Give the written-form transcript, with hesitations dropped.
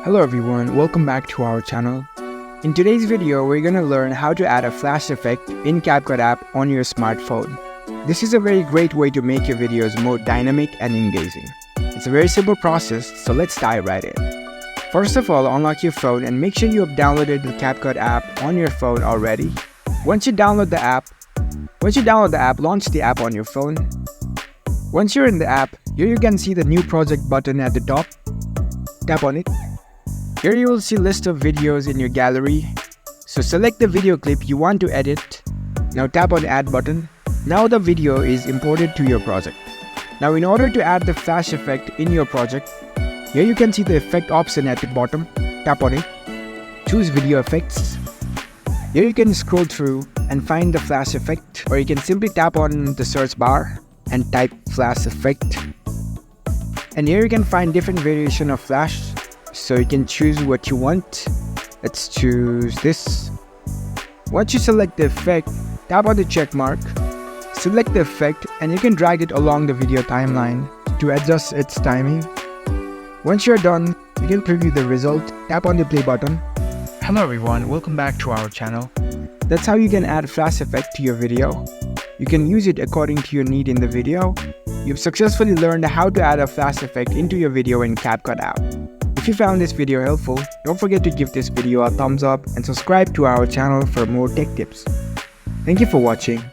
Hello everyone, welcome back to our channel. In today's video, we're gonna learn how to add a flash effect in CapCut app on your smartphone. This is a very great way to make your videos more dynamic and engaging. It's a very simple process, so let's dive right in. First of all, unlock your phone and make sure you have downloaded the CapCut app on your phone already. Once you download the app, launch the app on your phone. Once you're in the app, here you can see the new project button at the top. Tap on it. Here you will see a list of videos in your gallery. So select the video clip you want to edit. Now tap on the add button. Now the video is imported to your project. Now in order to add the flash effect in your project, here you can see the effect option at the bottom. Tap on it. Choose video effects. Here you can scroll through and find the flash effect, or you can simply tap on the search bar and type flash effect. And here you can find different variation of flash, so you can choose what you want. Let's choose this. Once you select the effect, tap on the check mark, select the effect, and you can drag it along the video timeline to adjust its timing. Once you're done, you can preview the result. Tap on the play button. Hello everyone, welcome back to our channel. That's how you can add flash effect to your video. You can use it according to your need in the video. You've successfully learned how to add a flash effect into your video in CapCut app. If you found this video helpful, don't forget to give this video a thumbs up and subscribe to our channel for more tech tips. Thank you for watching.